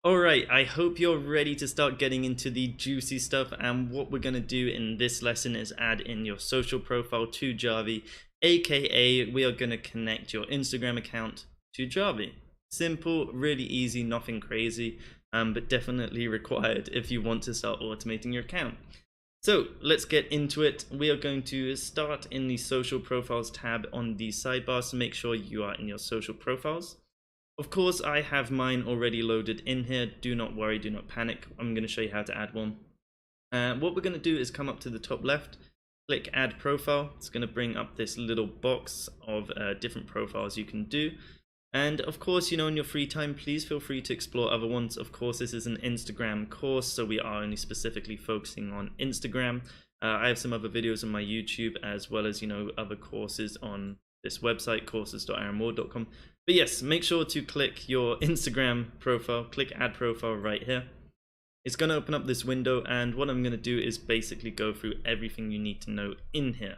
Alright, I hope you're ready to start getting into the juicy stuff, and what we're going to do in this lesson is add in your social profile to Jarvee, aka we are going to connect your Instagram account to Jarvee. Simple, really easy, nothing crazy, but definitely required if you want to start automating your account. So let's get into it. We are going to start in the social profiles tab on the sidebar, so make sure you are in your social profiles. Of course, I have mine already loaded in here. Do not worry, do not panic. I'm going to show you how to add one. What we're going to do is come up to the top left, click add profile. It's going to bring up this little box of different profiles you can do. And of course, in your free time, please feel free to explore other ones. Of course, this is an Instagram course, so we are only specifically focusing on Instagram. I have some other videos on my YouTube, as well as, other courses on this website, courses.aaronward.com. But yes, make sure to click your Instagram profile, click add profile right here. It's going to open up this window, and what I'm going to do is basically go through everything you need to know in here.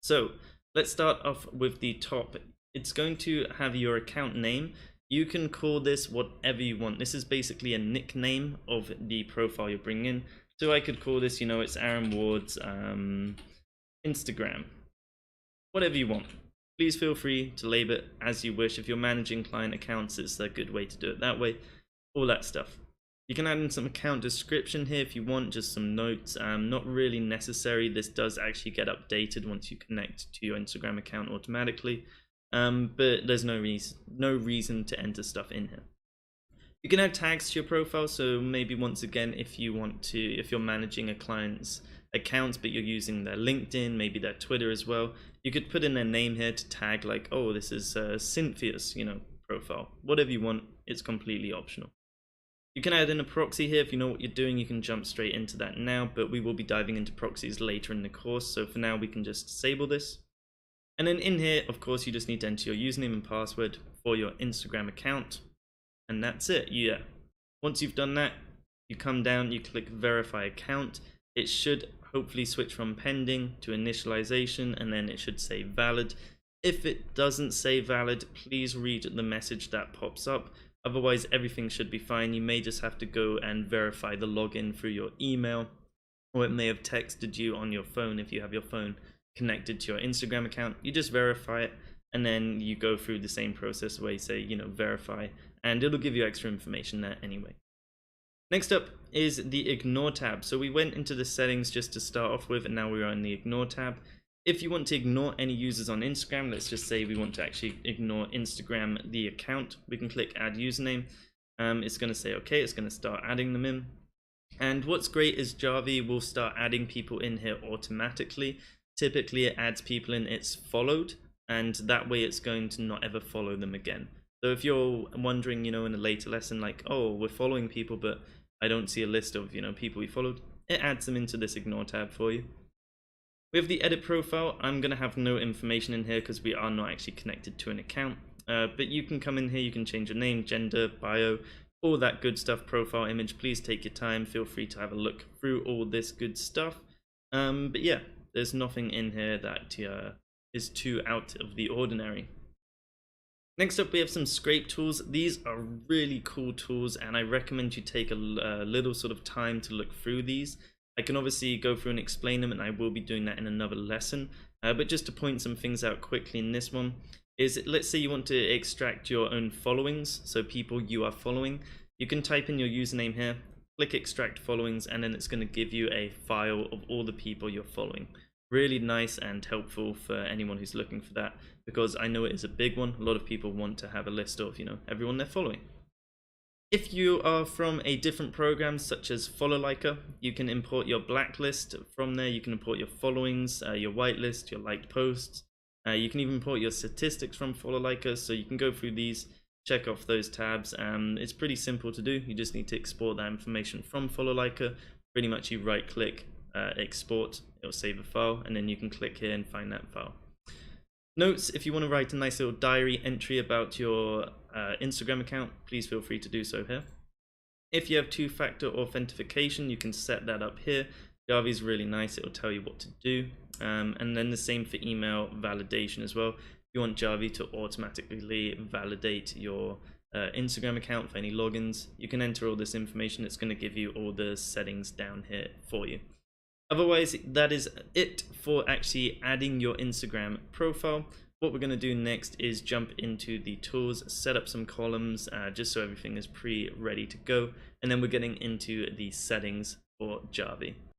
So let's start off with the top. It's going to have your account name. You can call this whatever you want. This is basically a nickname of the profile you're bringing in. So I could call this, it's Aaron Ward's Instagram. Whatever you want. Please feel free to label it as you wish. If you're managing client accounts, it's a good way to do it that way. All that stuff. You can add in some account description here if you want, just some notes. Not really necessary. This does actually get updated once you connect to your Instagram account automatically. But there's no reason to enter stuff in here. You can add tags to your profile, so maybe once again, if you're managing a client's accounts but you're using their LinkedIn, maybe their Twitter as well, you could put in their name here to tag, like, oh, this is Cynthia's profile. Whatever you want, it's completely optional. You can add in a proxy here. If you know what you're doing, you can jump straight into that now, but we will be diving into proxies later in the course, so for now we can just disable this. And then in here, of course, you just need to enter your username and password for your Instagram account, and that's it. Yeah, once you've done that, you come down, you click verify account. It should hopefully switch from pending to initialization, and then it should say valid. If it doesn't say valid, please read the message that pops up. Otherwise, everything should be fine. You may just have to go and verify the login through your email, or it may have texted you on your phone if you have your phone connected to your Instagram account. You just verify it, and then you go through the same process where you say, verify, and it'll give you extra information there anyway. Next up is the ignore tab. So we went into the settings just to start off with, and now we're on the ignore tab. If you want to ignore any users on Instagram, let's just say we want to actually ignore Instagram, the account, we can click add username. It's going to say okay, it's going to start adding them in. And what's great is Jarvee will start adding people in here automatically. Typically it adds people in it's followed, and that way it's going to not ever follow them again. So if you're wondering, in a later lesson, like, oh, we're following people, but I don't see a list of, people we followed, it adds them into this ignore tab for you. With the edit profile, I'm going to have no information in here because we are not actually connected to an account. But you can come in here, you can change your name, gender, bio, all that good stuff, profile image. Please take your time, feel free to have a look through all this good stuff. But yeah, there's nothing in here that is too out of the ordinary. Next up, we have some scrape tools. These are really cool tools, and I recommend you take a little sort of time to look through these. I can obviously go through and explain them, and I will be doing that in another lesson. But just to point some things out quickly in this one, is let's say you want to extract your own followings, so people you are following. You can type in your username here, click extract followings, and then it's going to give you a file of all the people you're following. Really nice and helpful for anyone who's looking for that, because I know it is a big one. A lot of people want to have a list of, everyone they're following. If you are from a different program such as FollowLiker, you can import your blacklist from there. You can import your followings, your whitelist, your liked posts. You can even import your statistics from FollowLiker, so you can go through these, check off those tabs. It's pretty simple to do. You just need to export that information from FollowLiker. Pretty much you right click, export, it'll save a file, and then you can click here and find that file. Notes, if you want to write a nice little diary entry about your Instagram account, please feel free to do so here. If you have two-factor authentication, you can set that up here. Jarvee is really nice, it'll tell you what to do. And then the same for email validation as well. If you want Jarvee to automatically validate your Instagram account for any logins. You can enter all this information. It's going to give you all the settings down here for you. Otherwise, that is it for actually adding your Instagram profile. What we're going to do next is jump into the tools, set up some columns just so everything is pre-ready to go, and then we're getting into the settings for Jarvee.